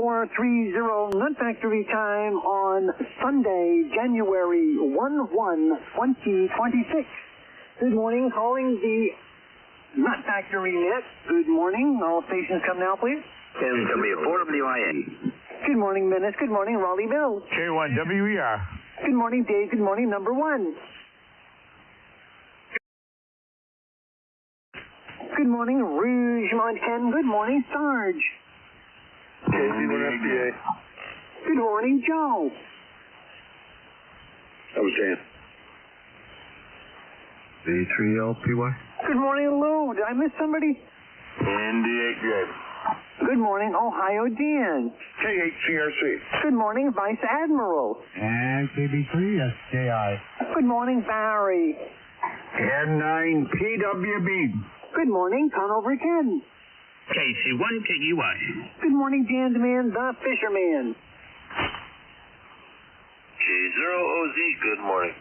430 Nut Factory time on Sunday, January 1/1/2026. Good morning, calling the Nut Factory net. Good morning. All stations come now, please. NW4WIN. Good morning, Menace. Good morning, Raleigh Bill. K1WER. Good morning, Dave. Good morning, number one. Good morning, Rouge Montaigne. Good morning, Sarge. KC1FTA. Good morning, Joe. That was Jan. B3LPY. Good morning, Lou. Did I miss somebody? ND8J. Good morning, Ohio Dan. KHCRC. Good morning, Vice Admiral. And KB3SJI. Good morning, Barry. N9PWB. Good morning, Conover Ken. KC1KUY. Good morning, Dan's Man, the Fisherman. K0OZ. Good morning.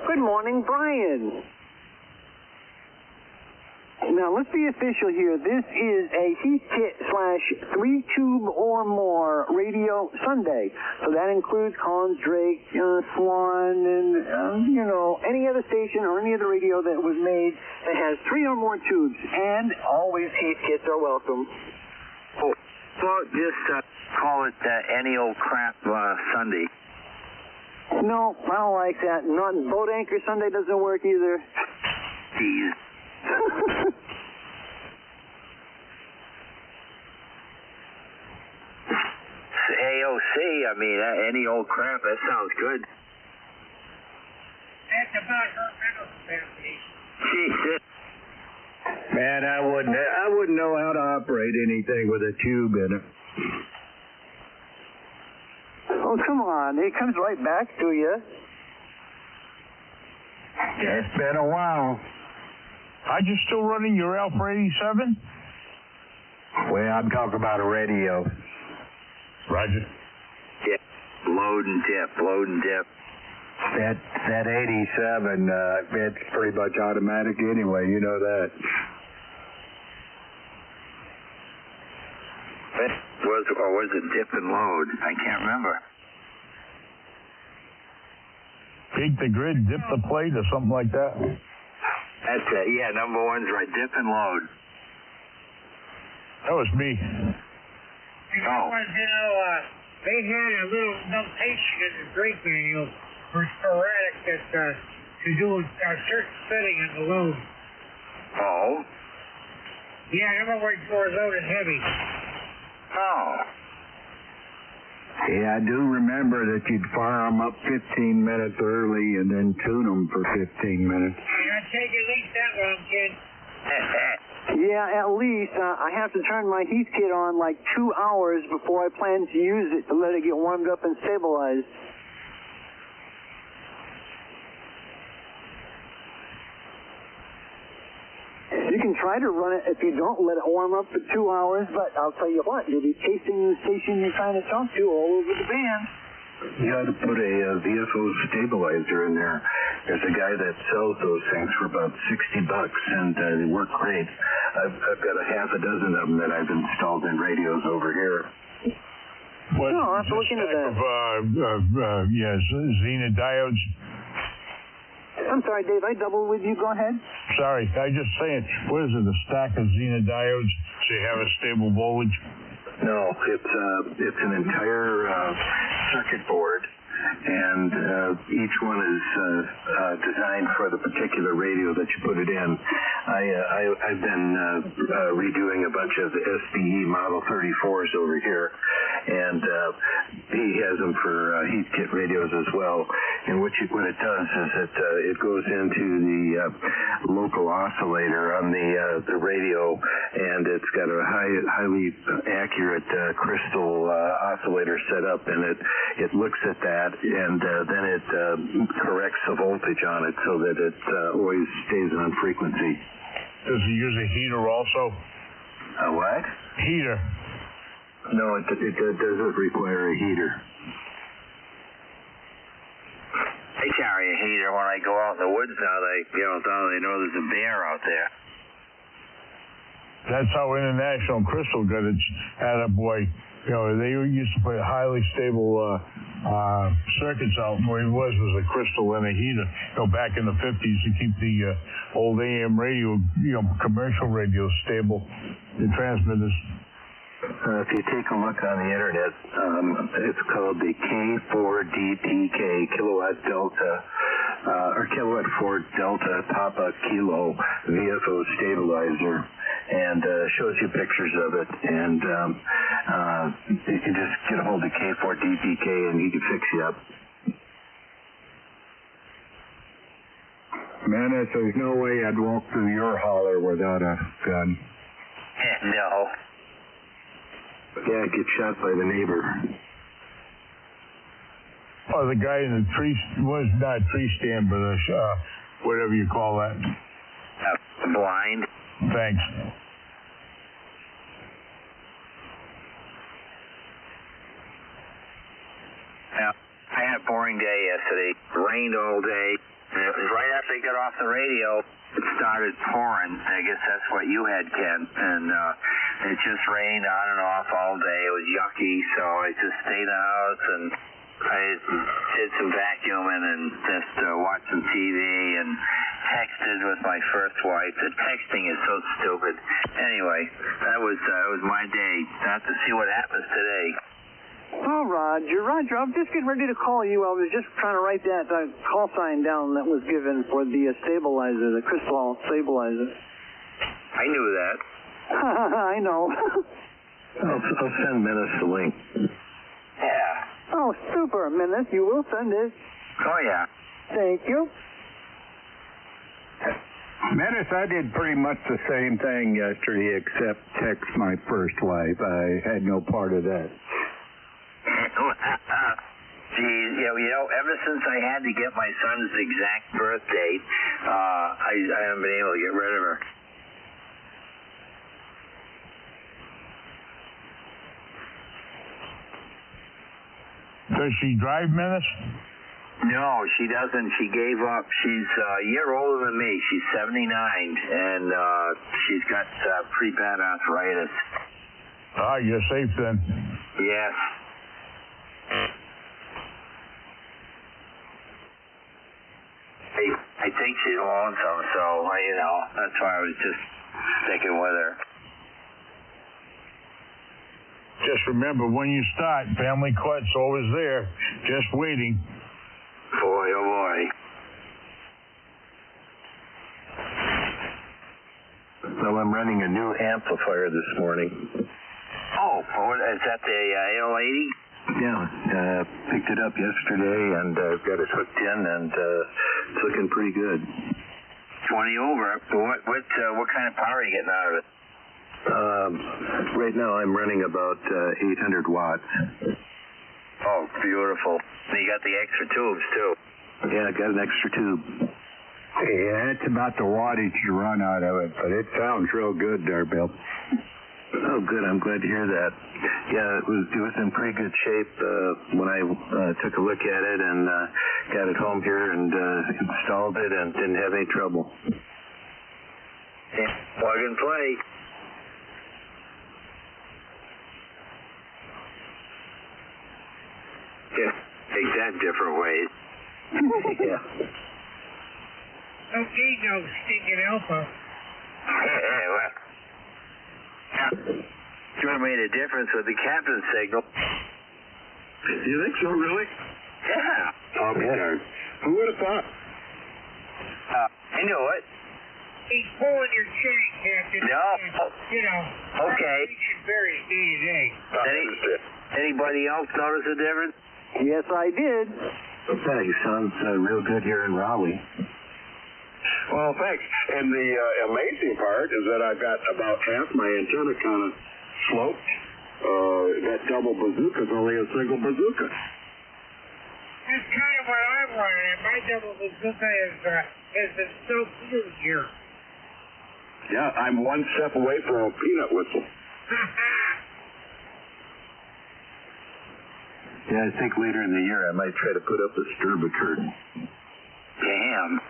Good morning, Brian. Now, let's be official here. This is a Heathkit / 3-tube or more radio Sunday. So that includes Collins, Drake, Swan, and, any other station or any other radio that was made that has 3 or more tubes. And always Heathkits are welcome. Oh, well, just call it any old crap Sunday. No, I don't like that. Not Boat Anchor Sunday doesn't work either. Jeez. AOC, I mean, any old crap, that sounds good. That's about her mental capacity. Jesus. Man, I wouldn't know how to operate anything with a tube in it. Oh, come on. It comes right back to you. It's been a while. Are you still running your Alpha 87? Well, I'm talking about a radio. Roger. Yeah, load and dip. That 87, it's pretty much automatic anyway, you know that. Was it dip and load? I can't remember. Take the grid, dip the plate, or something like that. That's it. Yeah, number one's right. Dip and load. That was me. Because, they had a little notation in the Drake manual for sporadic that to do a certain setting on the load. Oh? Yeah, number 1 for load and heavy. Oh. Yeah, I do remember that you'd fire them up 15 minutes early and then tune them for 15 minutes. It'll take at least that long, kid. Yeah, at least. I have to turn my Heathkit on like 2 hours before I plan to use it to let it get warmed up and stabilized. You can try to run it if you don't let it warm up for 2 hours, but I'll tell you what, you'll be chasing the station you're trying to talk to all over the band. You got to put a VFO stabilizer in there. There's a guy that sells those things for about $60, and they work great. I've got a half a dozen of them that I've installed in radios over here. I'll have to look into that. Xena diodes. I'm sorry, Dave, I doubled with you. Go ahead. Sorry, I was just saying, what is it, a stack of Xena diodes so you have a stable voltage? No, it's an entire circuit board, and each one is designed for the particular radio that you put it in. I've been redoing a bunch of the SBE Model 34s over here, and he has them for Heathkit radios as well. And what it does is it goes into the local oscillator on the radio, and it's got a highly accurate crystal oscillator set up, and it looks at that, and then it corrects the voltage on it so that it always stays on frequency. Does he use a heater also? A what? Heater. No, it doesn't require a heater. They carry a heater when I go out in the woods now. They know there's a bear out there. That's how International Crystal got its attaboy they used to put highly stable circuits out. What it was a crystal and a heater, back in the 50s to keep the old AM radio, commercial radio stable, the transmitters. If you take a look on the internet, it's called the K4DTK, Kilowatt Delta, or Kilowatt 4 Delta Papa Kilo VFO stabilizer, and shows you pictures of it. And you can just get a hold of K4DTK and he can fix you up. Menace, there's no way I'd walk through your holler without a gun. No. Yeah, get shot by the neighbor. Oh, the guy in the tree was not a tree stand, but whatever you call that. Blind. Thanks. I had a boring day yesterday. It rained all day. And it was right after I got off the radio, it started pouring. I guess that's what you had, Ken. And it just rained on and off all day. It was yucky, so I just stayed in the house and I did some vacuuming and just watched some TV and texted with my first wife. The texting is so stupid. Anyway, that was my day. Now to see what happens today. Oh, Roger, I'm just getting ready to call you. I was just trying to write that call sign down that was given for the stabilizer, the crystal stabilizer. I knew that. I know. I'll send Menace the link. Yeah. Oh, super, Menace. You will send it. Oh, yeah. Thank you. Menace, I did pretty much the same thing yesterday except text my first wife. I had no part of that. Geez, ever since I had to get my son's exact birth date, I haven't been able to get rid of her. Does she drive, Menace? No, she doesn't. She gave up. She's a year older than me. She's 79, and she's got pretty bad arthritis. Ah, you're safe then. Yes. I think she's lonesome, so that's why I was just sticking with her. Just remember, when you start, family court's always there, just waiting. Boy, oh boy. Well, I'm running a new amplifier this morning. Oh, is that the AL80? Yeah, picked it up yesterday and got it hooked in, and it's looking pretty good. 20 over. What kind of power are you getting out of it? Right now I'm running about 800 watts. Oh, beautiful. And you got the extra tubes, too. Yeah, I got an extra tube. Yeah, that's about the wattage you run out of it, but it sounds real good there, Bill. Oh, good. I'm glad to hear that. Yeah, it was in pretty good shape when I took a look at it and got it home here and installed it and didn't have any trouble. Yeah, plug and play. Yeah, take that different ways. Yeah. Don't need no stinking alpha. Well, sure made a difference with the captain's signal. You think so, really? Yeah. Oh, man. Who would have thought? I knew it. He's pulling your chain, Captain. No. Okay. Very day to day. Anybody else notice a difference? Yes, I did. Yeah, he sounds real good here in Raleigh. Well, thanks. And the amazing part is that I've got about half my antenna kind of sloped. That double bazooka is only a single bazooka. That's kind of what I'm running. My double bazooka has been so good here. Yeah, I'm one step away from a peanut whistle. Yeah, I think later in the year I might try to put up a Sturba curtain. Damn.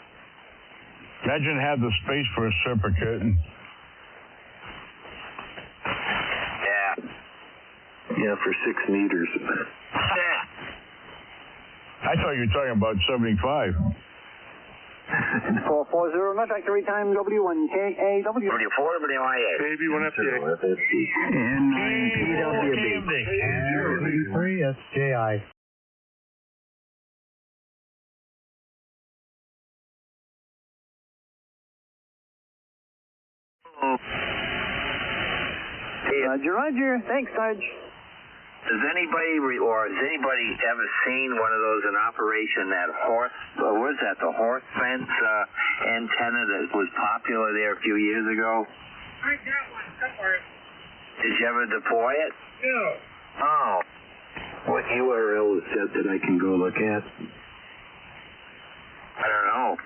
Imagine have the space for a Serpa curtain. Yeah. Yeah, enough for 6 meters. I thought you were talking about 75. 440, not factory time, W1KAW. W4 WIA. Baby 1FTA. And PWB. And 3 SJI. Roger. Thanks, Sarge. Has anybody ever seen one of those in operation, that what is that, the horse fence antenna that was popular there a few years ago? I got one somewhere. Did you ever deploy it? No. Oh. What URL is that I can go look at? I don't know.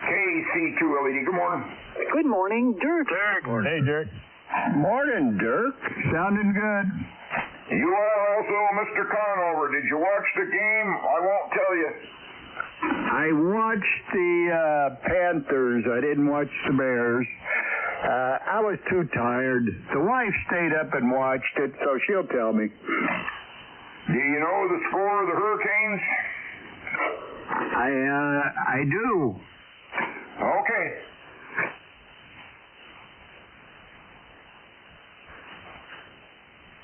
KC2LED, good morning. Good morning, Dirk. Hey, Dirk. Morning, Dirk. Sounding good. You are also Mr. Conover. Did you watch the game? I won't tell you. I watched the Panthers. I didn't watch the Bears. I was too tired. The wife stayed up and watched it, so she'll tell me. Do you know the score of the Hurricanes? I do. Okay.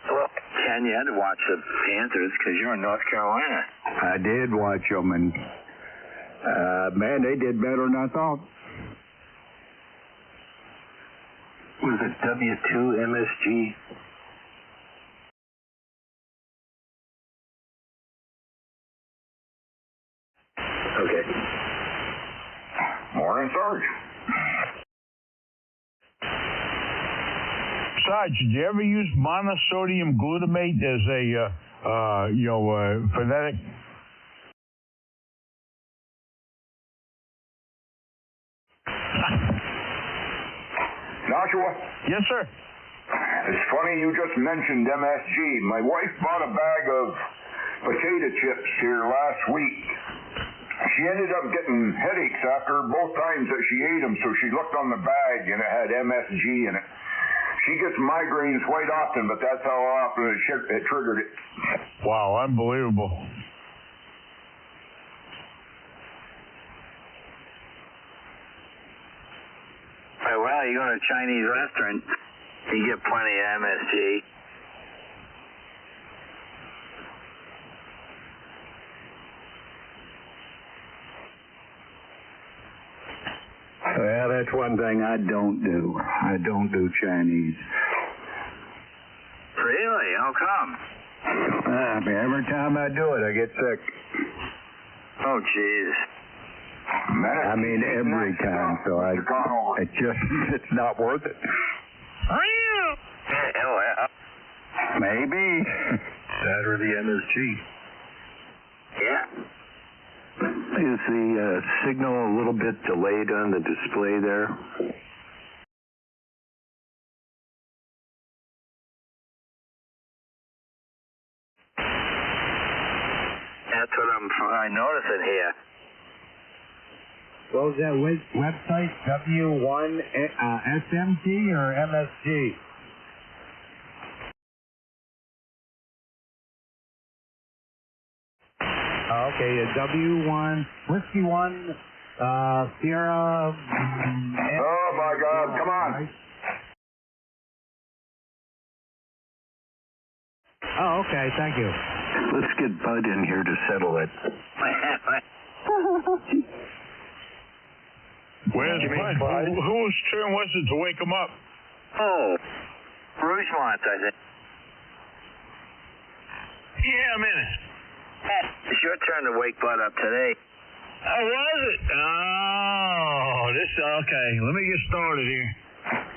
Well, Ken, you had to watch the Panthers because you're in North Carolina. I did watch them, and man, they did better than I thought. Was it W2 MSG? Okay. Morning, Sarge. Sarge, did you ever use monosodium glutamate as a, phonetic? Joshua? Yes, sir. It's funny you just mentioned MSG. My wife bought a bag of potato chips here last week. She ended up getting headaches after both times that she ate them, so she looked on the bag and it had MSG in it. She gets migraines quite often, but that's how often it triggered it. Wow, unbelievable. Well, you go to a Chinese restaurant, you get plenty of MSG. Well, that's one thing I don't do. I don't do Chinese. Really? How come? Every time I do it, I get sick. Oh, jeez. I mean, every time. So it's not worth it. Maybe. That or the MSG. Yeah. Is the signal a little bit delayed on the display there? That's what I'm noticing here. What was that website? W1 SMG or MSG? Okay, W1 Whiskey 1 Sierra. Oh my God! Come on. Oh, okay. Thank you. Let's get Bud in here to settle it. Where's Bud? Whose turn was it to wake him up? Oh, Rougemont, I think. Yeah, I'm in it. It's your turn to wake Bud up today. Oh, was it? Oh, okay. Let me get started here.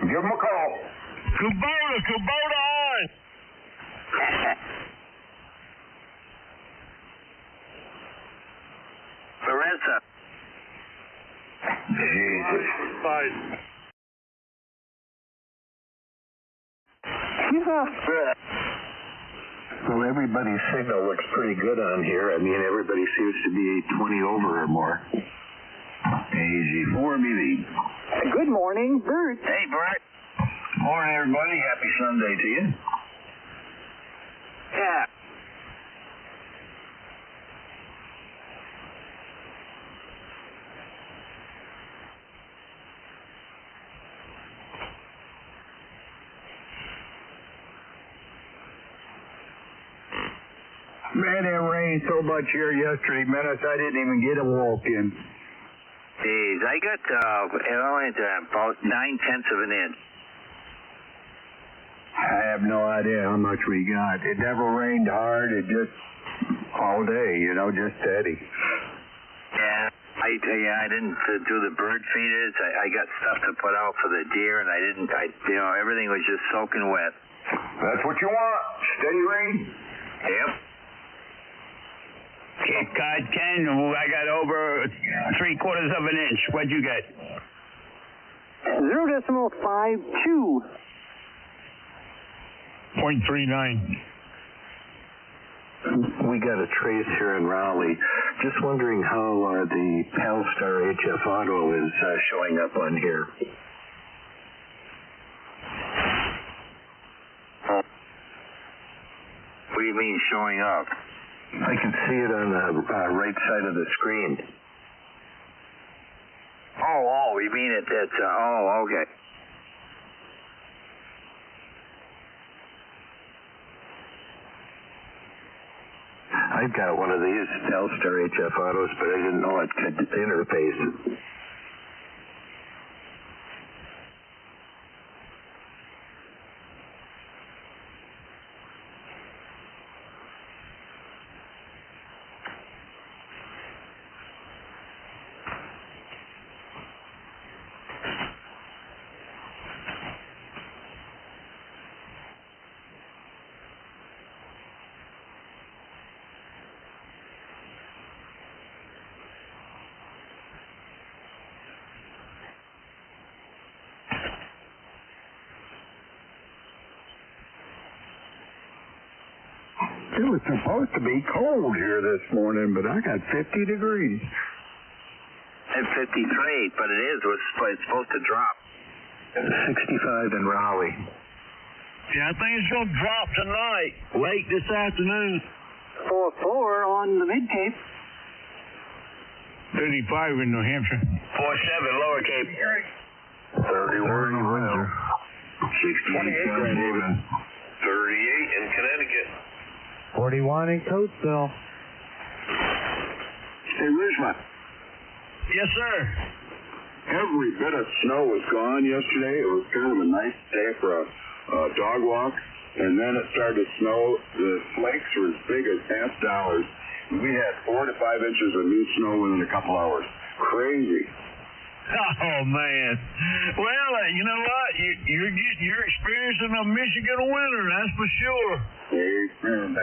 Give him a call. Kubota on! Lorenzo. Jesus. Bye. Yeah, Well, everybody's signal looks pretty good on here. I mean, everybody seems to be 20 over or more. AG4, BB. Good morning, Bert. Hey, Bert. Morning, everybody. Happy Sunday to you. Yeah. Man, it rained so much here yesterday, Menace, I didn't even get a walk in. Geez, I got about 9/10 of an inch. I have no idea how much we got. It never rained hard. It just all day, just steady. Yeah, I didn't do the bird feeders. I got stuff to put out for the deer, and everything was just soaking wet. That's what you want. Steady rain. Yep. Cape Cod, Ken, I got over 3/4 of an inch. What'd you get? 0.52. 0.39. We got a trace here in Raleigh. Just wondering how the Palstar HF Auto is showing up on here. What do you mean showing up? I can see it on the right side of the screen. Oh, you mean okay. I've got one of these Palstar HF Autos, but I didn't know it could interface. It was supposed to be cold here this morning, but I got 50 degrees. At 53, but it's supposed to drop. 65 in Raleigh. Yeah, I think it's going to drop tonight, late this afternoon. 4 on the Mid-Cape. 35 in New Hampshire. 47 Lower Cape. 31 in Windsor. 68 in Grand Haven. 38 in Connecticut. 41 in Coatesville. Hey, Richmond. Yes, sir. Every bit of snow was gone yesterday. It was kind of a nice day for a dog walk. And then it started to snow. The flakes were as big as $half. We had 4 to 5 inches of new snow within a couple hours. Crazy. Oh, man. Well, you know what? You're experiencing a Michigan winter, that's for sure. Amen.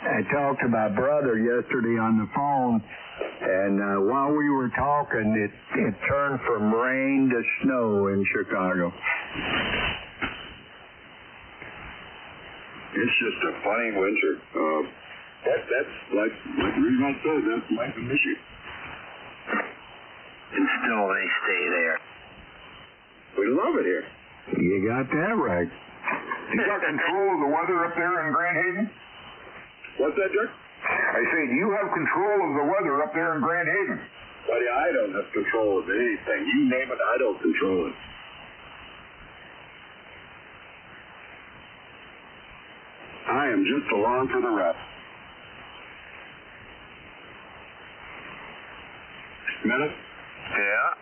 I talked to my brother yesterday on the phone, and while we were talking, it turned from rain to snow in Chicago. It's just a funny winter. That's like Rudolph said, that's life in Michigan. And still they stay there. We love it here. You got that right. You got control of the weather up there in Grand Haven? What's that, Jack? I say, do you have control of the weather up there in Grand Haven? Buddy, I don't have control of anything. You name it, I don't control it. I am just along for the ride. Minute? Yeah?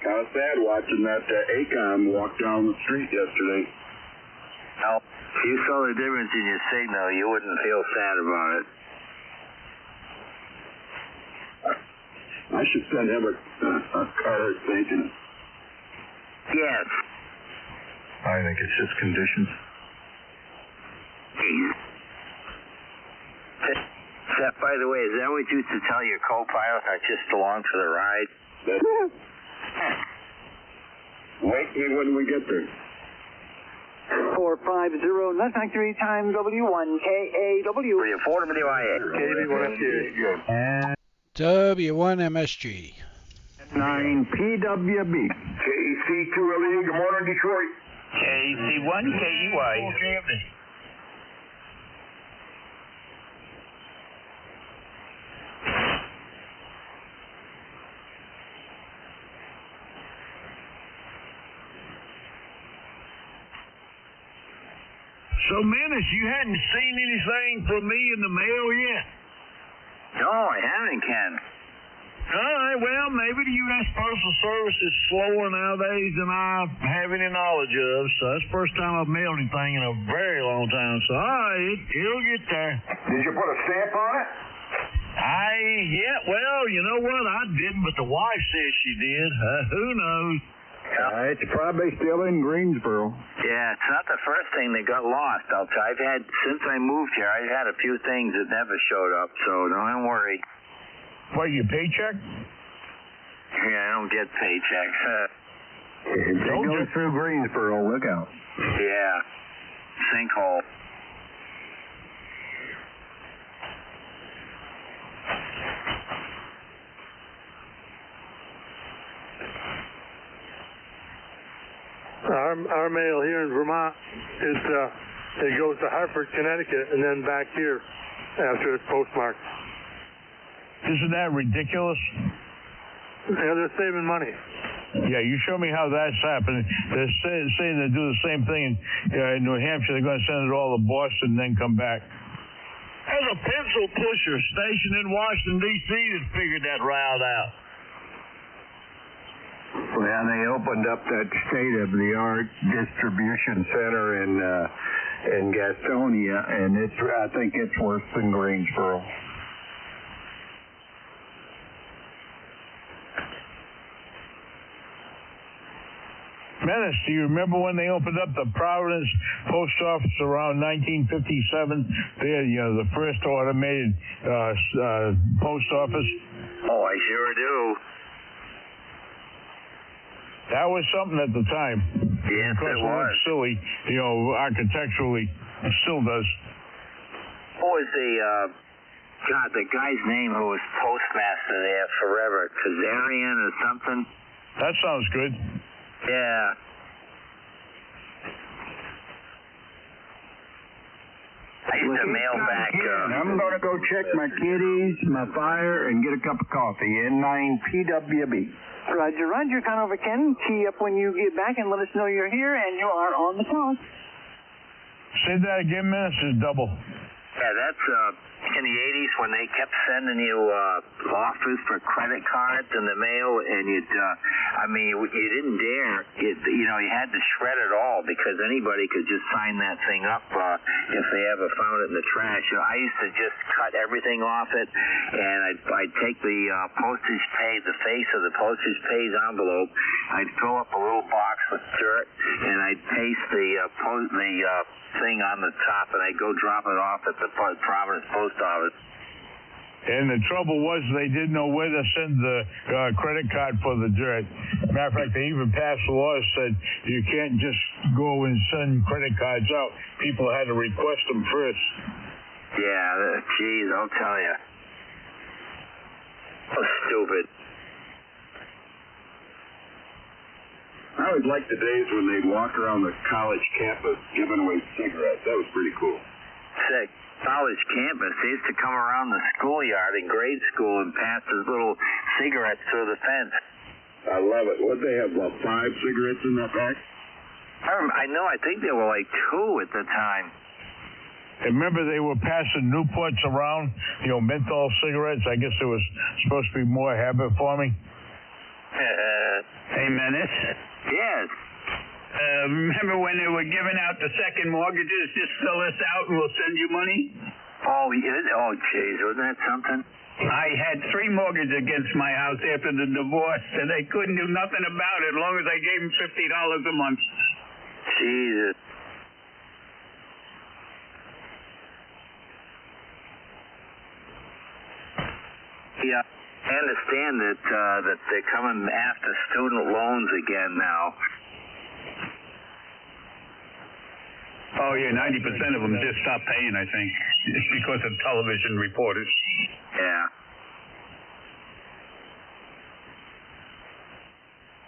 Kind of sad watching that ACOM walk down the street yesterday. Now, if you saw the difference in your signal, you wouldn't feel sad about it. I should send him a card thanking him. Yes. I think it's just conditions. Seth, by the way, is that what you used to tell your co-pilot, I just along for the ride? Wake me when we get there. Nut Factory time W1KAW. For you, Ford WIA. KV1FG. W1MSG. 9PWB. KC2LE, good morning, Detroit. KC1KEY. So, Menace, you hadn't seen anything from me in the mail yet? No, I haven't, Ken. All right, well, maybe the U.S. Postal Service is slower nowadays than I have any knowledge of, so that's the first time I've mailed anything in a very long time. So, all right, it'll get there. Did you put a stamp on it? Well, you know what? I didn't, but the wife says she did. Who knows? It's probably still in Greensboro. Yeah, it's not the first thing that got lost. I've had, since I moved here, I've had a few things that never showed up, so don't worry. What, your paycheck? Yeah, I don't get paychecks. If they go through Greensboro, look out. Yeah, sinkhole. Our mail here in Vermont is it goes to Hartford, Connecticut, and then back here after it's postmarked. Isn't that ridiculous? Yeah, they're saving money. Yeah, you show me how that's happening. They're saying they do the same thing in New Hampshire. They're going to send it all to Boston and then come back. There's a pencil pusher stationed in Washington, D.C. that figured that route out. Well, they opened up that state-of-the-art distribution center in Gastonia, and I think it's worse than Greensboro. Menace, do you remember when they opened up the Providence Post Office around 1957? There, the first automated post office. Oh, I sure do. That was something at the time. Yes, it was. Looked silly, architecturally. It still does. What was the guy's name who was postmaster there forever? Kazarian or something? That sounds good. Yeah. I used to mail back. I'm going to go check my kitties, my fire, and get a cup of coffee. N9PWB. Roger, Conover Ken. Key up when you get back and let us know you're here and you are on the phone. Say that again, Menace. It's double. Yeah, that's in the 80s when they kept sending you offers for credit cards in the mail, and you didn't dare. You had to shred it all because anybody could just sign that thing up if they ever found it in the trash. I used to just cut everything off it, and I'd take the postage pay, the face of the postage paid envelope. I'd fill up a little box with dirt, and I'd paste the thing on the top, and I'd go drop it off at the Providence Post Office. And the trouble was they didn't know where to send the credit card for the dirt. Matter of fact, they even passed a law that said you can't just go and send credit cards out. People had to request them first. Yeah, geez, I'll tell you. So stupid. I always liked the days when they'd walk around the college campus giving away cigarettes. That was pretty cool. Sick. College campus. They used to come around the schoolyard in grade school and pass those little cigarettes through the fence. I love it. What'd they have, about 5 cigarettes in that pack? I know. I think there were like 2 at the time. And remember, they were passing Newports around, menthol cigarettes. I guess it was supposed to be more habit forming. Hey, Menace. Yes. Remember when they were giving out the second mortgages? Just fill this out and we'll send you money? Oh, jeez. Wasn't that something? I had 3 mortgages against my house after the divorce, and they couldn't do nothing about it as long as I gave them $50 a month. Jesus. Yeah, I understand that they're coming after student loans again now. Oh, yeah, 90% of them just stopped paying, I think. It's because of television reporters. Yeah.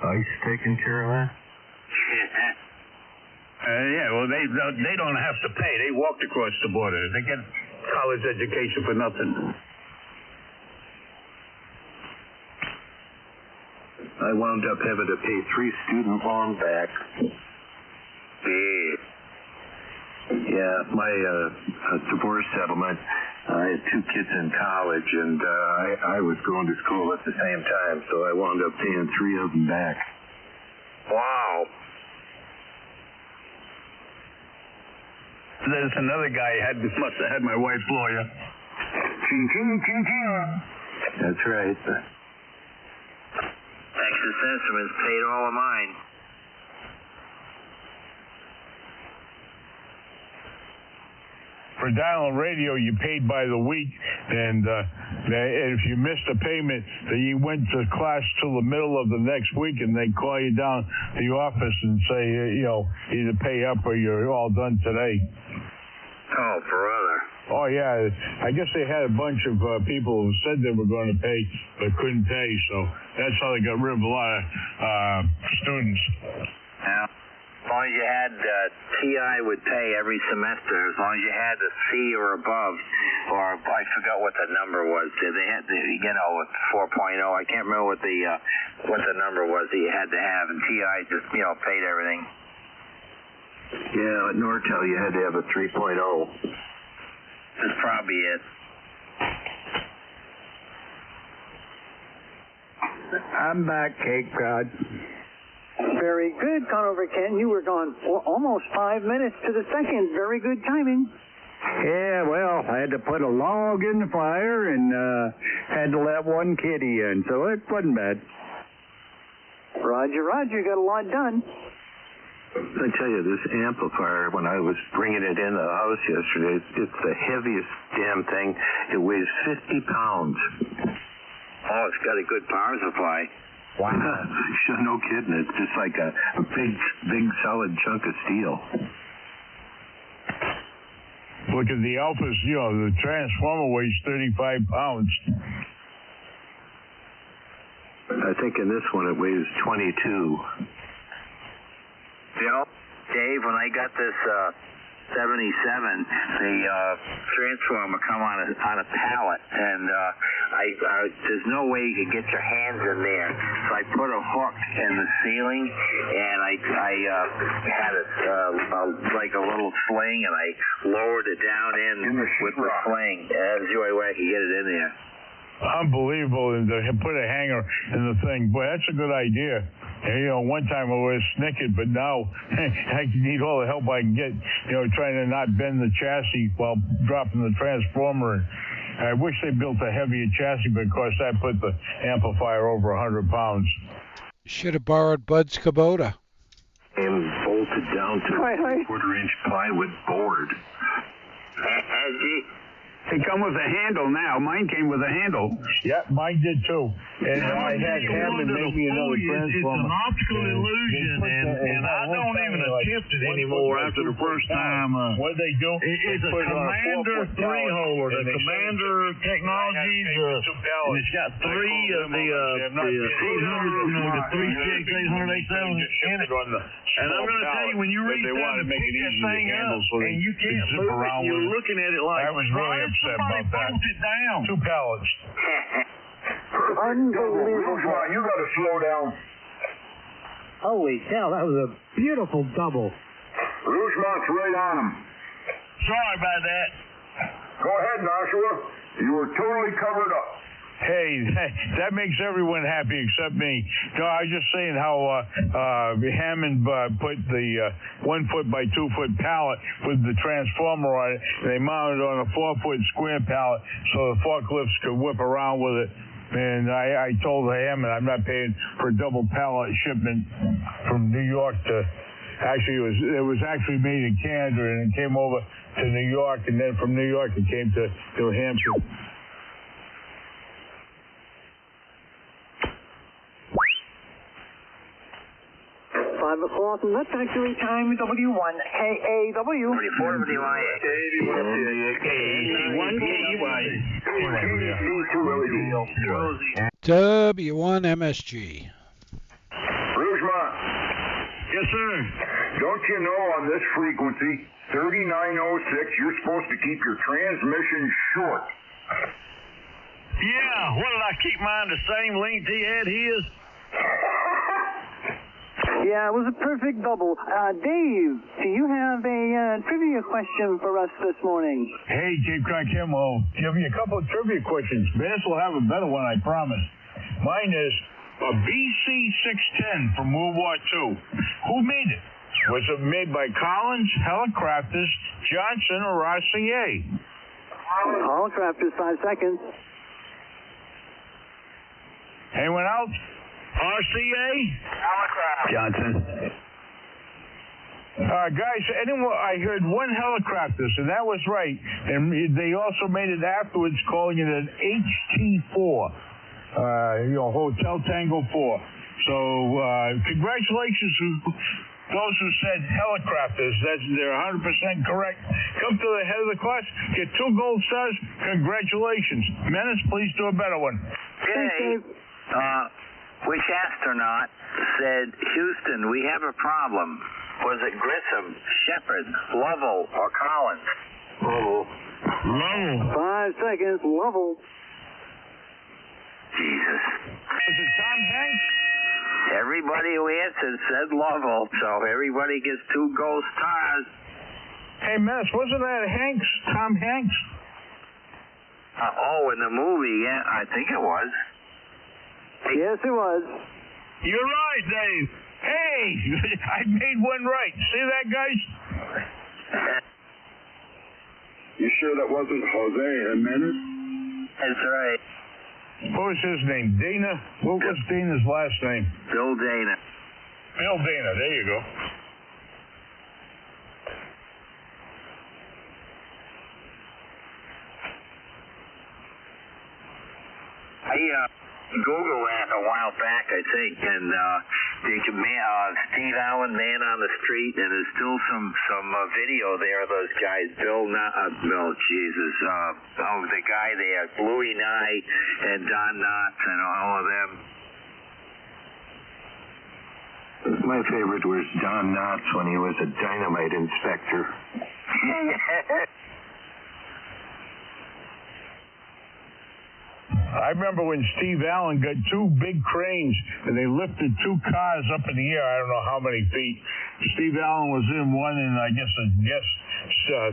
ICE taking care of that? Yeah, well, they don't have to pay. They walked across the border. They get college education for nothing. I wound up having to pay 3 student loans back. Yeah, my divorce settlement. I had 2 kids in college, and I was going to school at the same time, so I wound up paying 3 of them back. Wow. There's another guy must have had my wife's lawyer. Ching, ching, ching, ching. That's right. Texas Instruments paid all of mine. For dial-in radio, you paid by the week, and if you missed a payment, then you went to class till the middle of the next week, and they call you down to the office and say, either pay up or you're all done today. Oh, brother. Oh, yeah. I guess they had a bunch of people who said they were going to pay but couldn't pay, so that's how they got rid of a lot of students. Yeah. As long as you had TI would pay every semester, as long as you had a C or above, or I forgot what the number was. They had, with 4.0. I can't remember what the number was that you had to have, and TI just paid everything. Yeah, at Nortel you had to have a 3.0. That's probably it. I'm back, Cape Cod. Very good, Conover Ken. You were gone for almost 5 minutes to the second. Very good timing. Yeah, well, I had to put a log in the fire and had to let one kitty in, so it wasn't bad. Roger, Roger. Got a lot done. I tell you, this amplifier, when I was bringing it in the house yesterday, it's the heaviest damn thing. It weighs 50 pounds. Oh, it's got a good power supply. Wow. No kidding. It's just like a big solid chunk of steel. Look at the Alphas, the transformer weighs 35 pounds. I think in this one it weighs 22. Dave, when I got this 77, the transformer come on a pallet, and there's no way you could get your hands in there. So I put a hook in the ceiling, and I had it like a little sling, and I lowered it down in with the sling. That's the only way I could get it in there. Unbelievable, and to put a hanger in the thing. Boy, that's a good idea. And, one time I was snickered, but now I need all the help I can get, trying to not bend the chassis while dropping the transformer. I wish they built a heavier chassis, but of course that put the amplifier over 100 pounds. Should have borrowed Bud's Kubota. And bolted down to a quarter-inch plywood board. They come with a handle now. Mine came with a handle. Yeah, mine did too. And I had Hammond make me another transformer. It's an optical illusion, and I don't even attempt it anymore after the first time. What they do? It's a Commander 3-hole, the Commander Technologies, and it's got 3 of the 800, the 3CX 800, 870 in it. And I'm going to tell you, when you reach down to pick that thing up, and you can't move it, you're looking at it like, I was really upset about that. It down. 2 pallets. Unbelievable. Rougemont, you got to slow down. Holy cow, that was a beautiful double. Rougemont's right on him. Sorry about that. Go ahead, Nashua. You were totally covered up. Hey, that makes everyone happy except me. I was just saying how Hammond put the 1 foot by 2 foot pallet with the transformer on it, and they mounted it on a 4 foot square pallet so the forklifts could whip around with it. And I told Hammond I'm not paying for a double pallet shipment from New York to. Actually, it was actually made in Canada, and it came over to New York, and then from New York it came to New Hampshire. 5 o'clock, and that's factory time, W1KAW. 44 WIA. W1MSG. Rougemont. Yes, sir. Don't you know on this frequency, 3906, you're supposed to keep your transmission short? Yeah, what did I keep mine the same length he had his? Yeah, it was a perfect double. Dave, do you have a trivia question for us this morning? Hey, Cape Cod Kim, I'll give you a couple of trivia questions. Bass will have a better one, I promise. Mine is a BC-610 from World War II. Who made it? Was it made by Collins, Helicrafters, Johnson, or RCA? Helicrafters, 5 seconds. Anyone else? RCA? Johnson. Guys, anyone? I heard one Helicrafters, and that was right. And they also made it afterwards, calling it an HT4. Hotel Tango 4. So, congratulations to those who said Helicrafters. They're 100% correct. Come to the head of the class, get 2 gold stars. Congratulations. Menace, please do a better one. Okay. Which astronaut said, Houston, we have a problem? Was it Grissom, Shepard, Lovell, or Collins? Lovell. 5 seconds, Lovell. Jesus. Was it Tom Hanks? Everybody who answered said Lovell, so everybody gets 2 gold stars. Hey, Menace, wasn't that Hanks? Tom Hanks? In the movie, yeah, I think it was. Yes, it was. You're right, Dave. Hey, I made one right. See that, guys? You sure that wasn't Jose Jimenez? That's right. What was his name? Dana? What was Dana's last name? Bill Dana. Bill Dana, there you go. I Googled that a while back, I think, and Steve Allen, Man on the Street, and there's still some video there of those guys. the guy there, Bluey Knight, and Don Knotts, and all of them. My favorite was Don Knotts when he was a dynamite inspector. I remember when Steve Allen got 2 big cranes and they lifted 2 cars up in the air, I don't know how many feet. Steve Allen was in one, and I guess a guest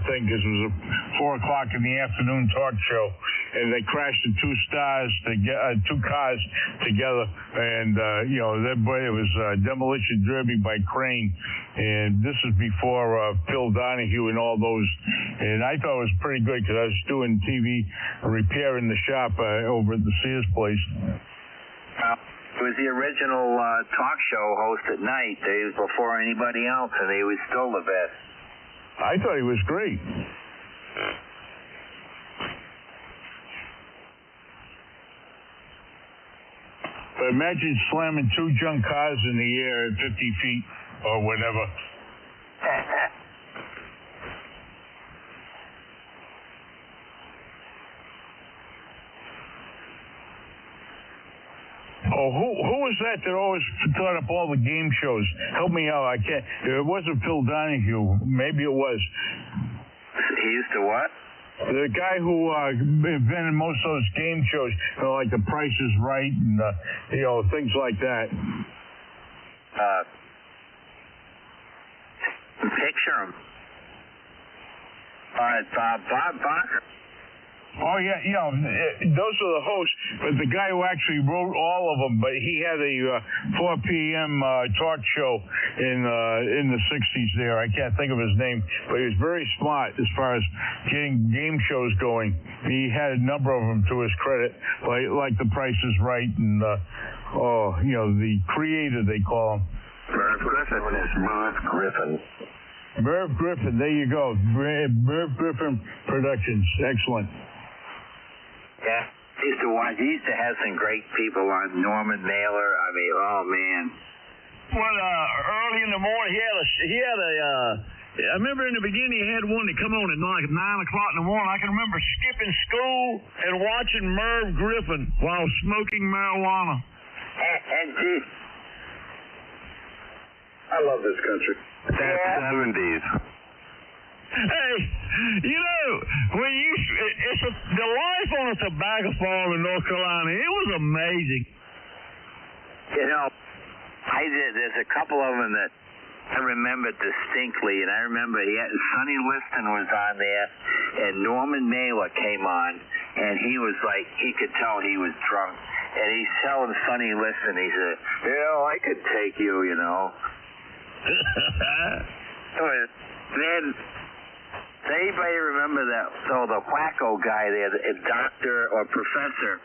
thing, because it was a 4 o'clock in the afternoon talk show, and they crashed the 2 cars together, and it was demolition derby by crane, and this is before Phil Donahue and all those, and I thought it was pretty good because I was doing TV repair in the shop over at the Sears place. It was the original talk show host at night, days before anybody else, and he was still the best. I thought he was great. But imagine slamming 2 junk cars in the air at 50 feet or whatever. Oh, who was that always thought up all the game shows? Help me out. I can't. It wasn't Phil Donahue. Maybe it was. He used to what? The guy who invented most of those game shows, like The Price is Right and things like that. Picture him. Bob Barker. Oh, yeah, those are the hosts, but the guy who actually wrote all of them, but he had a 4 p.m. talk show in the 60s there. I can't think of his name, but he was very smart as far as getting game shows going. He had a number of them to his credit, like The Price is Right and, the Creator, they call him. Merv Griffin. Merv Griffin, there you go. Merv Griffin Productions, excellent. Yeah, he used to have some great people on. Norman Mailer. I mean, oh man. what, early in the morning, he had a I remember in the beginning he had one that come on at like 9 o'clock in the morning. I can remember skipping school and watching Merv Griffin while smoking marijuana. And I love this country. That's 70s. Hey, you know, when the life on a tobacco farm in North Carolina, it was amazing. You know, there's a couple of them that I remember distinctly, and I remember Sonny Liston was on there, and Norman Mailer came on, and he was like, he could tell he was drunk, and he's telling Sonny Liston, he said, I could take you, you know. Then, does anybody remember that? So the wacko guy there, the doctor or professor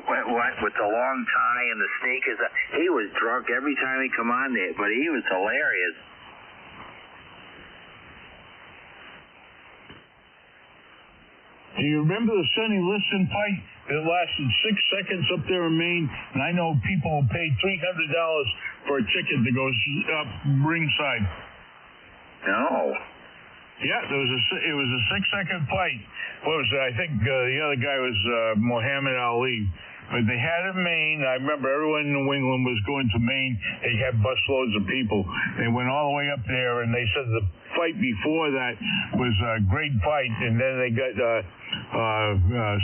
what with the long tie and the sneakers. He was drunk every time he come on there, but he was hilarious. Do you remember the Sonny Liston fight that lasted 6 seconds up there in Maine? And I know people paid $300 for a ticket to go up ringside. No. Yeah, it was a 6-second fight. What was it? I think the other guy was Muhammad Ali. But they had it in Maine. I remember everyone in New England was going to Maine. They had busloads of people. They went all the way up there, and they said the fight before that was a great fight. And then they got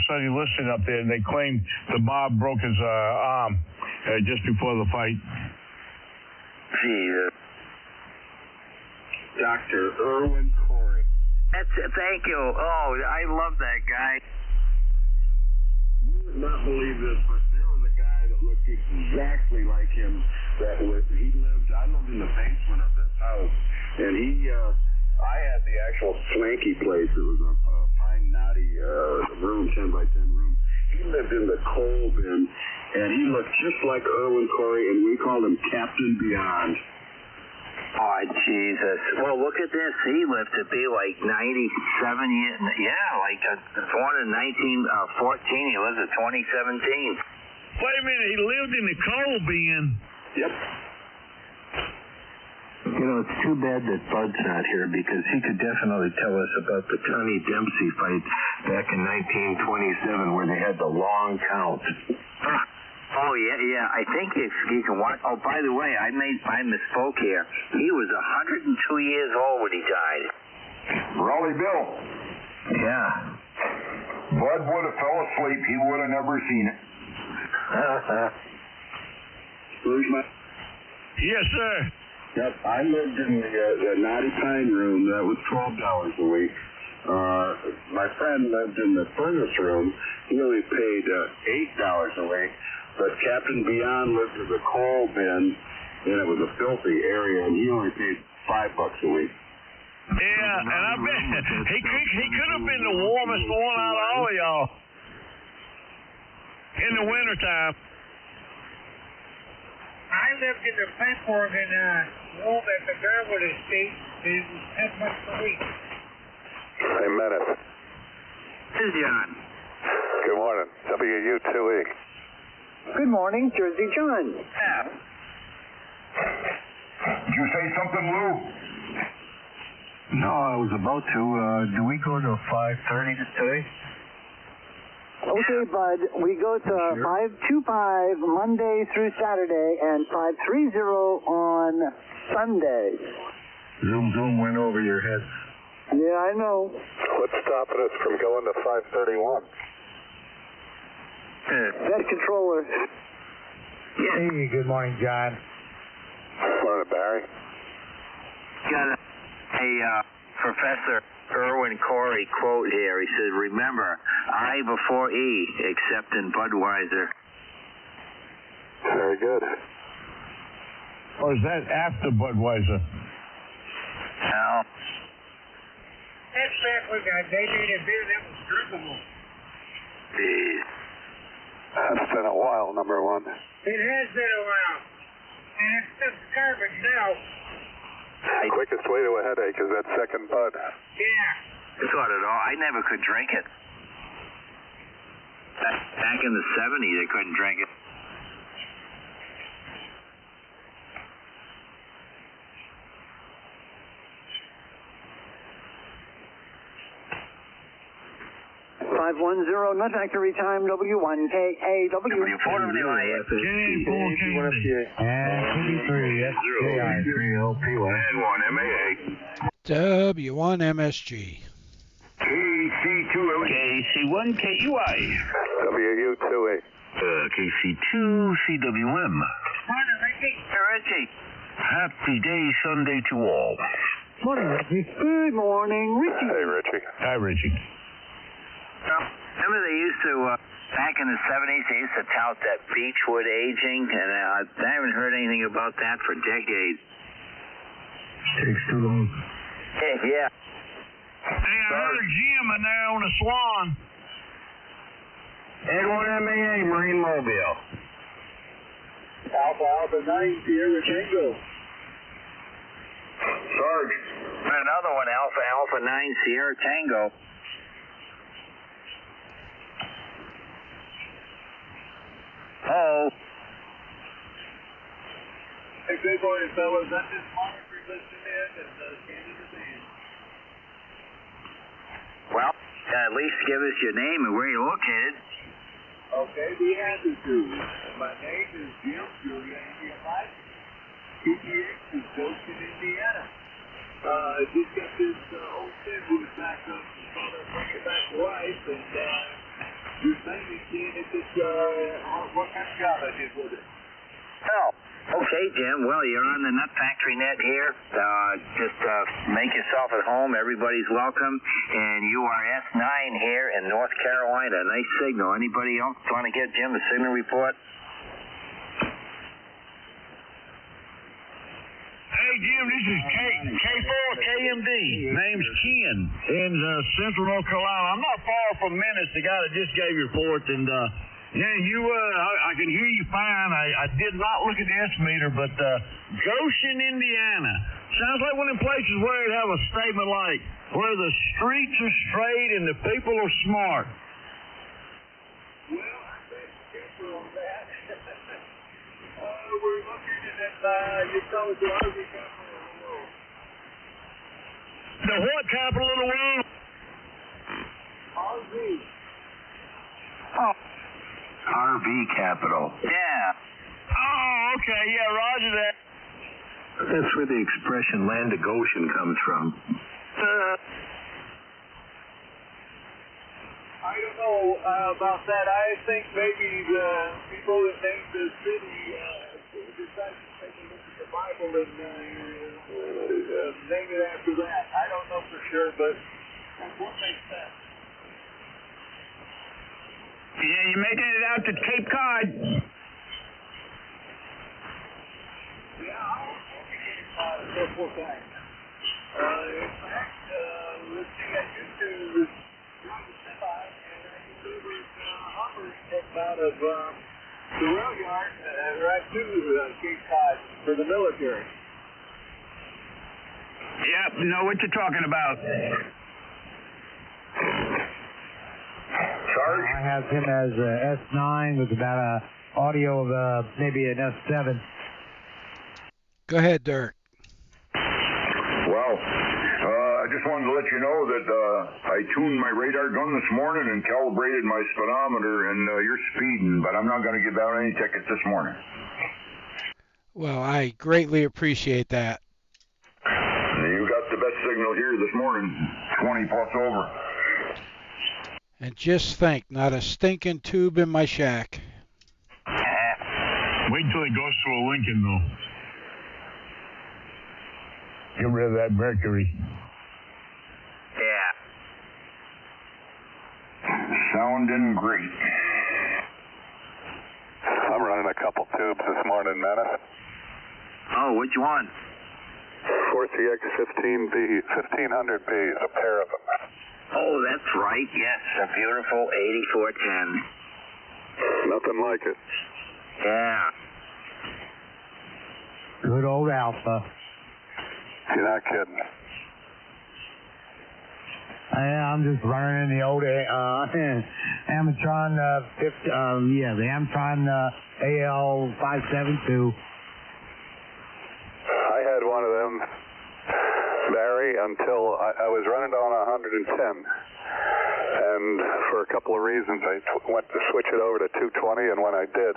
Sonny Liston up there, and they claimed the mob broke his arm just before the fight. Jesus. Dr. Irwin Corey. Thank you. Oh, I love that guy. You would not believe this, but there was a guy that looked exactly like him. I lived in the basement of this house, and I had the actual swanky place. It was a fine, naughty room, 10 by 10 room. He lived in the coal bin, and he looked just like Irwin Corey, and we called him Captain Beyond. Oh, Jesus. Well, look at this. He lived to be like 97 years. Yeah, like born in 1914. He lived to 2017. Wait a minute. He lived in the coal bin. Yep. You know, it's too bad that Bud's not here because he could definitely tell us about the Connie Dempsey fight back in 1927 where they had the long count. Oh, yeah. I think if you can watch. Oh, by the way, I misspoke here. He was 102 years old when he died. Raleigh Bill. Yeah. Bud would have fell asleep. He would have never seen it. Where's my... Yes, sir. Yep, I lived in the Naughty Pine room. That was $12 a week. My friend lived in the furnace room. He only paid $8 a week. But Captain Beyond lived in the coal bin, and it was a filthy area, and he only paid $5 a week. Yeah, and I bet he could have been the warmest one out of all of y'all in the wintertime. I lived in the Penford room at the Garwood Estate. It was $10 a week. Hey, Menace. This is John. Good morning. WU2E. Good morning, Jersey John. Yeah. Did you say something, Lou? No, I was about to. Do we go to 5:30 today? Okay, Bud. We go to 525 Monday through Saturday and 530 on Sunday. Zoom went over your head. Yeah, I know. What's stopping us from going to 531? That controller. Hey, good morning, John. Morning, Barry. Got a Professor Irwin Corey quote here. He says, remember, I before E, except in Budweiser. Very good. Or is that after Budweiser? No. That's back when they made a beer that was drinkable. Jeez. That's been a while, number one. It has been a while. And it's just garbage now. The quickest way to a headache is that second Bud. Yeah. It's not at all. I never could drink it. Back in the 70s, I couldn't drink it. 510, Nut Factory time, W1KAW. W4WIS. And TV3, that's JI. And 1MAA. W1MSG. KC2LE. KC1KUI. WU2A. KC2CWM. Morning, Ricky. Hey, Richie. Happy day Sunday to all. Morning, Richie. Good morning, Richie. Hey, Richie. Hi, Richie. Remember they used to, back in the 70s, they used to tout that beechwood aging, and I haven't heard anything about that for decades. Takes too long. Yeah. Hey, I heard Jim in there on the Swan. Edward MAA, Marine Mobile. Alpha 9 Sierra Tango. Sarge. Another one, Alpha 9 Sierra Tango. Oh. Hey, good morning, fellas. I'm just monitoring, listening in, and scanning the band. Well, at least give us your name and where you're located. Okay, be happy to. My name is Jim Julia India Mike. PTX is Goshen, Indiana. Just got this old thing moved back up and trying to bring it back to life, and just mainly seeing if it's, what kind of job I did with it. Oh, okay, Jim. Well, you're on the Nut Factory net here. Just make yourself at home. Everybody's welcome. And you are S9 here in North Carolina. Nice signal. Anybody else want to get Jim a signal report? Hey, Jim, this is K4KMD. Name's Ken in Central North Carolina. I'm not far from Menace, the guy that just gave your report. And, yeah, I can hear you fine. I did not look at the estimator, but Goshen, Indiana. Sounds like one of them places where it'd have a statement like, where the streets are straight and the people are smart. Well, I think careful on that. We're looking at you call it the RV capital of the world. The what capital of the world? RV. Oh. RV capital. Yeah. Oh, okay. Yeah, roger that. That's where the expression land of Goshen comes from. I don't know about that. I think maybe the people that named the city decided to take a look at the Bible and name it after that. I don't know for sure, but that's what makes sense. Yeah, you're making it out to Cape Cod. Yeah, I'll look at Cape Cod several times. In fact, let's see, I used to drive a semi, and I delivered Hummers out of the rail yard right to Cape Cod for the military. Yep, know what you're talking about. Sarge? I have him as S9 with about a audio of maybe an S7. Go ahead, Dirk. Well, I just wanted to let you know that I tuned my radar gun this morning and calibrated my speedometer, and you're speeding, but I'm not going to give out any tickets this morning. Well, I greatly appreciate that. You got the best signal here this morning, 20 plus over. And just think, not a stinking tube in my shack. Wait till it goes to a Lincoln, though. Get rid of that mercury. Yeah. Sounding great. I'm running a couple tubes this morning, Menace. Oh, which one? 4CX15B, 1500B is a pair of them. Oh, that's right. Yes, a beautiful 8410. Nothing like it. Yeah. Good old Alpha. You're not kidding. I'm just running in the old Amatron the Amatron AL572. I had one of them, Barry, until I was running on 110. And And for a couple of reasons, I went to switch it over to 220, and when I did,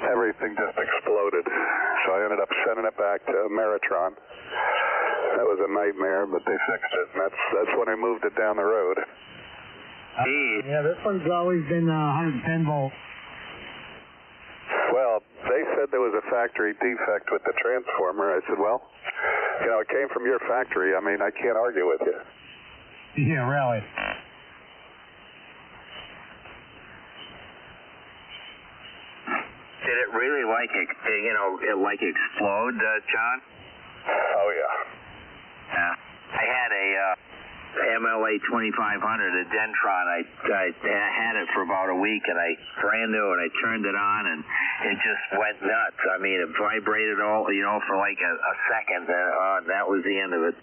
everything just exploded. So I ended up sending it back to Meritron. That was a nightmare, but they fixed it, and that's when I moved it down the road. Yeah, this one's always been 110 volts. Well, they said there was a factory defect with the transformer. I said, well, you know, it came from your factory. I mean, I can't argue with you. Yeah, really. Did it really like explode, John? Oh, yeah. Yeah. I had a MLA 2500, a Dentron. I had it for about a week, and brand new, and I turned it on, and it just went nuts. I mean, it vibrated for like a second, and that was the end of it.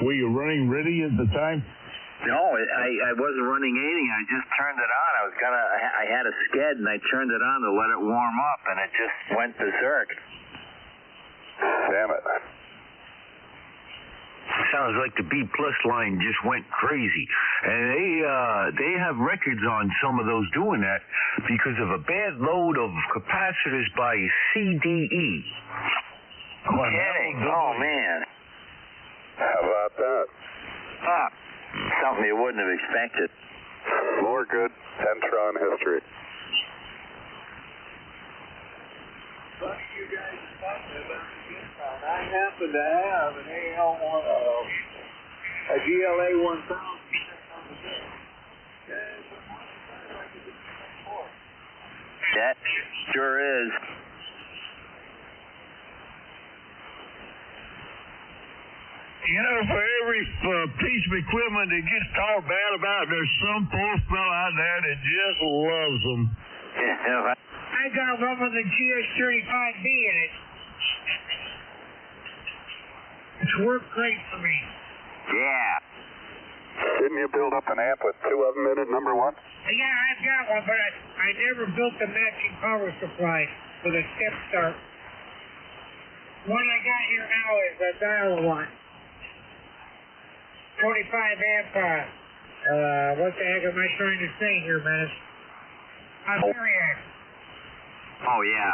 Were you running ready at the time? No, I wasn't running anything. I just turned it on. I had a sked, and I turned it on to let it warm up, and it just went berserk. Damn it. Sounds like the B plus line just went crazy, and they have records on some of those doing that because of a bad load of capacitors by CDE. Kidding? Oh man! How about that? Something you wouldn't have expected. More good Dentron history. Funny you guys are talking about the Dentron. I happen to have an AL1, a GLA 1000 on the desk. That sure is. You know, for every piece of equipment that gets talked bad about, there's some poor fellow out there that just loves them. Yeah. I got one with a GS35B in it. It's worked great for me. Yeah. Didn't you build up an amp with two of them in it, number one? Yeah, I've got one, but I never built the matching power supply with a step start. One I got here now is a dial one. 25 amp, what the heck am I trying to say here, man? A Variac. Oh, yeah.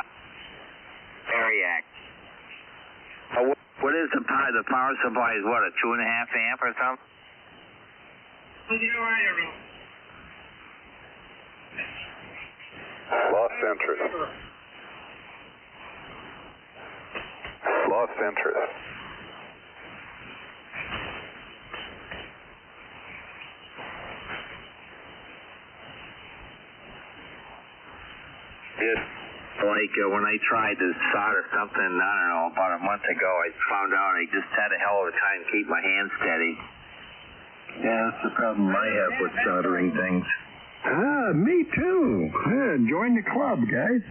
Variac. What is the power? The power supply is what, a 2.5 amp or something? Well, you know, I don't know. Lost interest. Lost interest. Like when I tried to solder something, I don't know, about a month ago, I found out I just had a hell of a time keep my hands steady. Yeah, that's the problem I have with soldering things. Me too. Yeah, join the club, guys.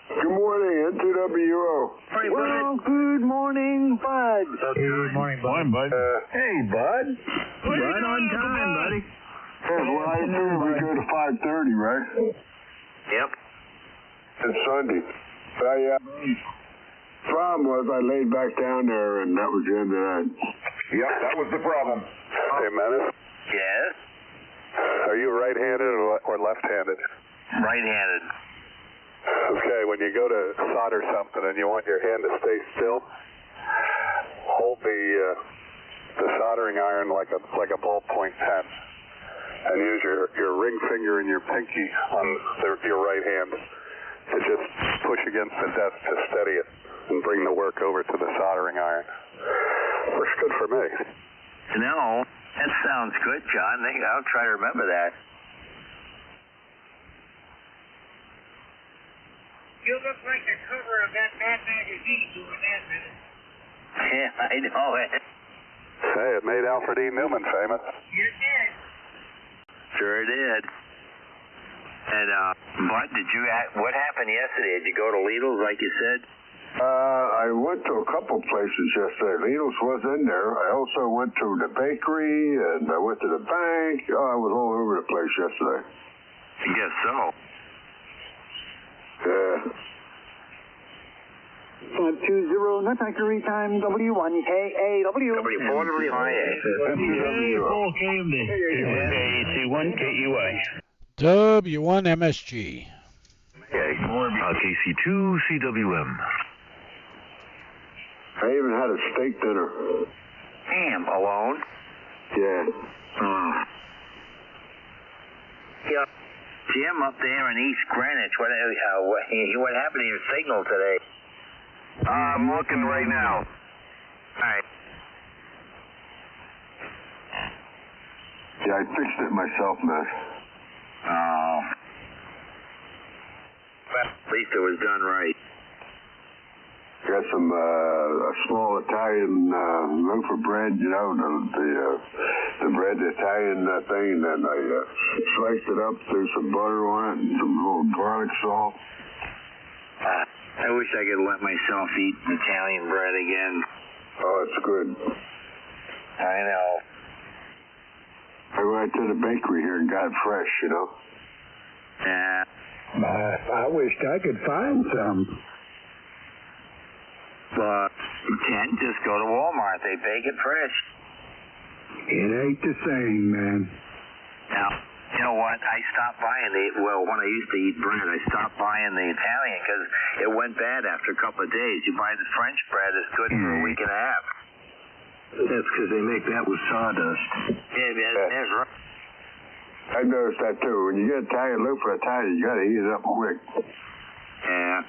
Good morning, N2WO. Well, good morning, Bud. Good morning, Bud. Morning, Bud. Hey, Bud. Right on time, buddy. Hey, well, I assume we go to 5:30, right? Yep. It's Sunday. Problem was I laid back down there, and that was the end of that. Yep, that was the problem. Hey, Menace, Yes? are you right-handed or left-handed? Right-handed. Okay, when you go to solder something and you want your hand to stay still, hold the soldering iron like a ballpoint pen, and use your ring finger and your pinky on your right hand to just push against the desk to steady it and bring the work over to the soldering iron. Works good for me. No, that sounds good, John. I'll try to remember that. You look like the cover of that Mad magazine doing that, man. Yeah, I know it. Hey, it made Alfred E. Newman famous. You did. Sure did. And, Bud, what happened yesterday? Did you go to Lidl's like you said? I went to a couple places yesterday. Lidl's was in there. I also went to the bakery, and I went to the bank. Oh, I was all over the place yesterday. I guess so. Yeah. 520, not accurate time, W1KAW. W4WIA. KAC1 KUA. W1MSG. KC2 CWM. I even had a steak dinner. Damn, alone? Yeah. Yeah. Jim up there in East Greenwich, what happened to your signal today? I'm looking right now. All right. Yeah, I fixed it myself, man. Oh. Well, at least it was done right. Got some a small Italian loaf of bread, you know, the bread, the Italian thing, and then I sliced it up, threw some butter on it, and some little garlic salt. I wish I could let myself eat Italian bread again. Oh, it's good. I know. I went to the bakery here and got it fresh, you know. Yeah. I wished I could find some. You can't just go to Walmart. They bake it fresh. It ain't the same, man. Now, you know what? I stopped buying when I used to eat bread, I stopped buying the Italian because it went bad after a couple of days. You buy the French bread, it's good for a week and a half. That's because they make that with sawdust. Yeah, that's right. I noticed that too. When you get Italian loaf for Italian, you got to heat it up quick. Yeah.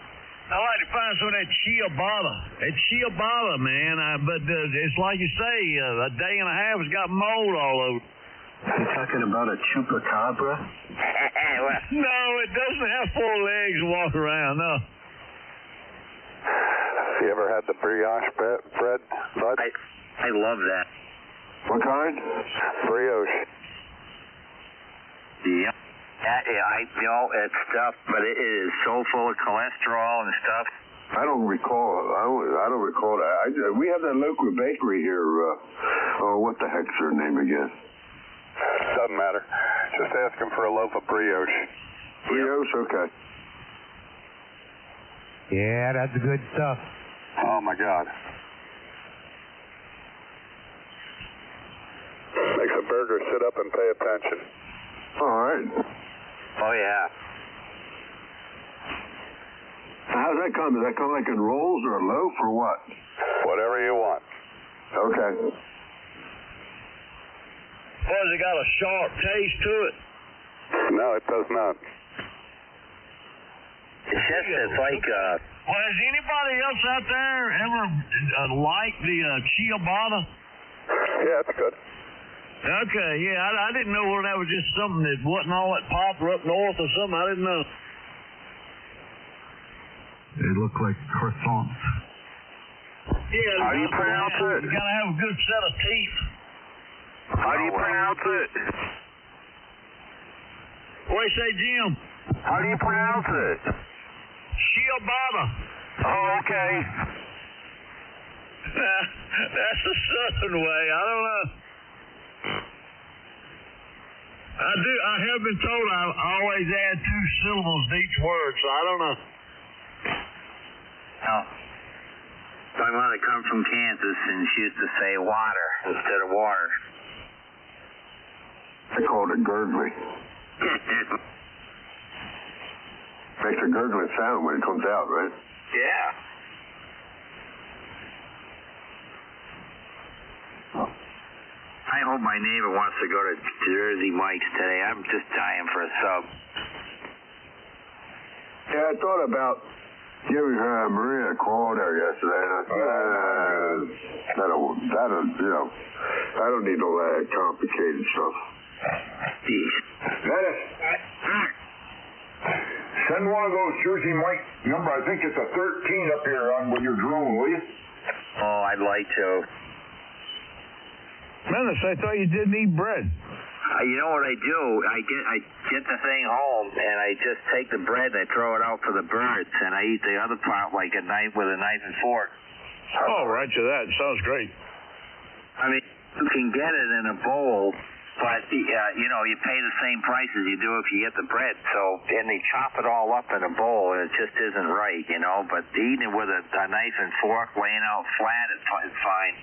I like to find some of that ciabatta. That ciabatta, man. But it's like you say, a day and a half, it's got mold all over. Are you talking about a chupacabra? No, it doesn't have 4 legs to walk around, no. You ever had the brioche bread, bud? I love that. What kind? Brioche. Yeah. It's stuff, but it is so full of cholesterol and stuff. I don't recall. I don't recall that. We have that local bakery here. What the heck's her name again? Doesn't matter. Just ask him for a loaf of brioche. Brioche, okay. Yeah, that's good stuff. Oh my God. Makes a burger sit up and pay attention. All right. Oh, yeah. How does that come? Does that come like in rolls or a loaf or what? Whatever you want. Okay. Has it got a sharp taste to it? No, it does not. It's just, it's like, Well, has anybody else out there ever liked the ciabatta? Yeah, it's good. Okay, yeah, I didn't know whether that was just something that wasn't all that popular up north or something. I didn't know. They look like croissants. Yeah, how do you pronounce it? You gotta have a good set of teeth. How do you pronounce it? What do you say, Jim? How do you pronounce it? Ciabatta. Oh, okay. That's the southern way. I don't know. I have been told I always add 2 syllables to each word, so I don't know. Oh. My mother comes from Kansas, and she used to say water instead of water. They call it a gurgly. Makes a gurgling sound when it comes out, right? Yeah. I hope my neighbor wants to go to Jersey Mike's today. I'm just dying for a sub. Yeah, I thought about giving Maria a call there yesterday. And I said, I don't need all that complicated stuff. Dennis, send one of those Jersey Mike number. I think it's a 13 up here on with your drone, will you? Oh, I'd like to. Menace, I thought you didn't eat bread. You know what I do? I get the thing home, and I just take the bread and I throw it out for the birds, and I eat the other part like with a knife and fork. Oh, right to that. Sounds great. I mean, you can get it in a bowl, But, you know, you pay the same price as you do if you get the bread. So, and they chop it all up in a bowl, and it just isn't right, you know. But eating it with a knife and fork, laying out flat, it's fine.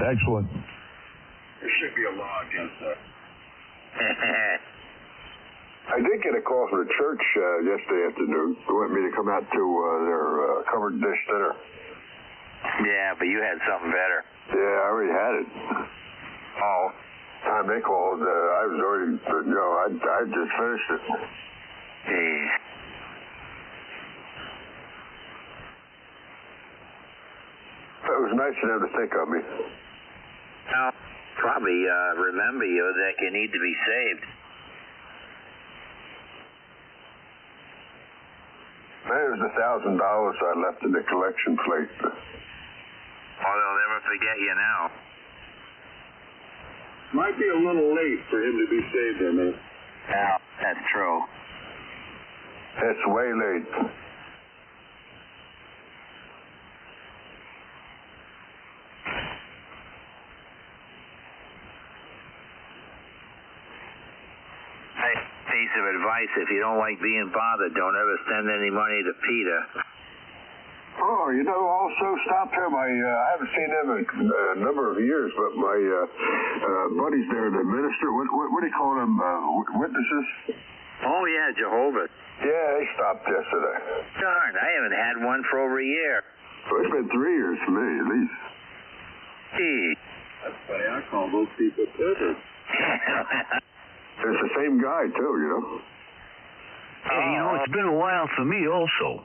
Excellent. There should be a law against that. I did get a call from the church yesterday afternoon. They wanted me to come out to their covered dish dinner. Yeah, but you had something better. Yeah, I already had it. Oh. Time they called, I was already, you know, I just finished it. Hey. It was nice of them to think of me. Now, probably remember you that you need to be saved. There's $1,000 I left in the collection plate. Oh, they'll never forget you now. Might be a little late for him to be saved there, man. Yeah, that's true. It's way late. Hey, piece of advice, if you don't like being bothered, don't ever send any money to Peter. Oh, you know, also stop him. I haven't seen him in a number of years, but my buddies there, the minister, what do you call them, witnesses? Oh, yeah, Jehovah. Yeah, they stopped yesterday. Darn, I haven't had one for over a year. Well, it's been 3 years for me, at least. Gee. That's funny. I call those people perverts. It's the same guy, too, you know? Yeah, you know, it's been a while for me also.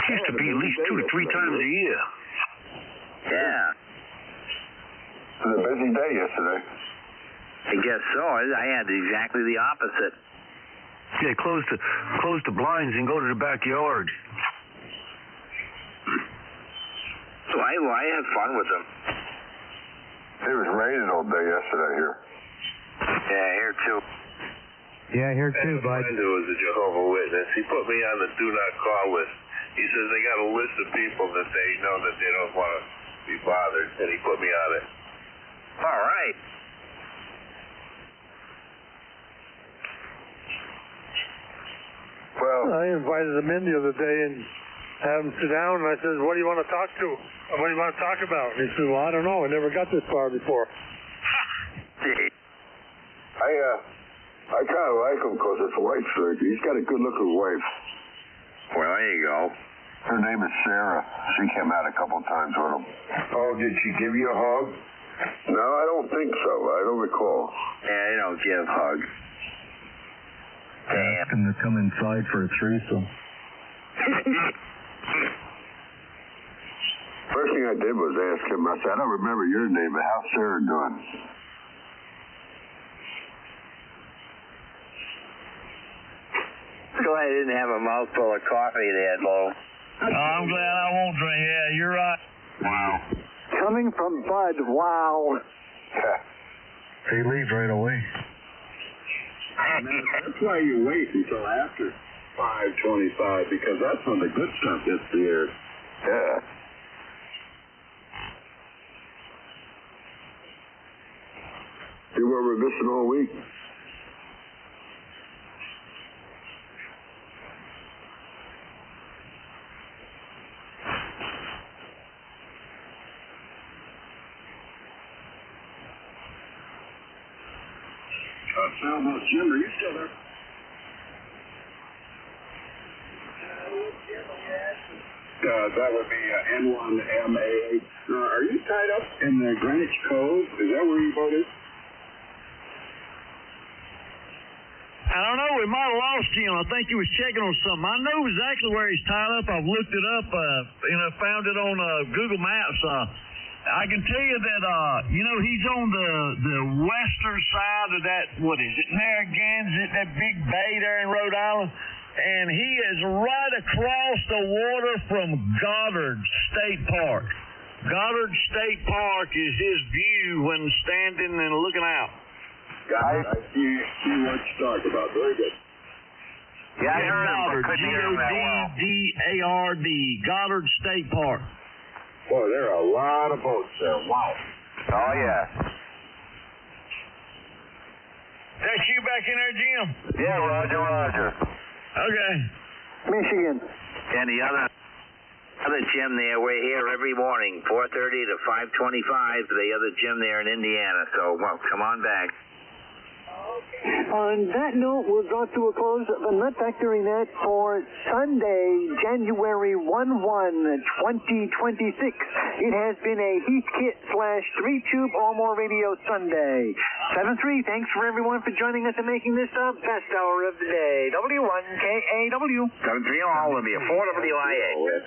Used to be at least 2 to 3 times a year. Yeah. It was a busy day yesterday. I guess so. I had exactly the opposite. Yeah, close the blinds and go to the backyard. So I had fun with them. It was raining all day yesterday here. Yeah, here too. Yeah, here too, bud. My friend who was a Jehovah's Witness, he put me on the do not call list. He says they got a list of people that they know that they don't want to be bothered, and he put me on it. All right. Well, I invited him in the other day and had him sit down, and I said, what do you want to talk to? What do you want to talk about? And he said, well, I don't know. I never got this far before. I kind of like him because his wife's he's got a good-looking wife. Well, there you go. Her name is Sarah. She came out a couple times with him. Oh, did she give you a hug? No, I don't think so. I don't recall. Yeah, they don't give hugs. Ask him to come inside for a threesome. First thing I did was ask him, I said, I don't remember your name, but how's Sarah doing? So I didn't have a mouthful of coffee there, Lo. Oh, I'm glad I won't drink. Yeah, you're right. Wow. Coming from Bud, wow. He leaves right away. That's why you wait until after 5:25, because that's when the good stuff hits the air. Yeah. You were missing all week. Jim, are you still there? That would be N1MAH. Are you tied up in the Greenwich Cove? Is that where your boat is? I don't know. We might have lost him. I think he was checking on something. I know exactly where he's tied up. I've looked it up. Found it on Google Maps. I can tell you that, he's on the western side of that, what is it, Narragansett, that big bay there in Rhode Island. And he is right across the water from Goddard State Park. Goddard State Park is his view when standing and looking out. I see what you talk about. Very good. Yeah, I heard him. Goddard, I couldn't hear him that well. Goddard, Goddard State Park. Well, Boy, there are a lot of boats there. Wow. Oh, yeah. That's you back in there, Jim? Yeah, Roger. Okay. Michigan. And the other gym there, we're here every morning, 4:30 to 5:25. The other gym there in Indiana. So, well, come on back. On that note, we'll draw to a close the Nut Factory Net for Sunday, January 1, 2026. It has been a Heathkit / 3-tube or more radio Sunday. 7-3, thanks for everyone for joining us and making this the best hour of the day. W1KAW. 7-3 all of you, 4WIA.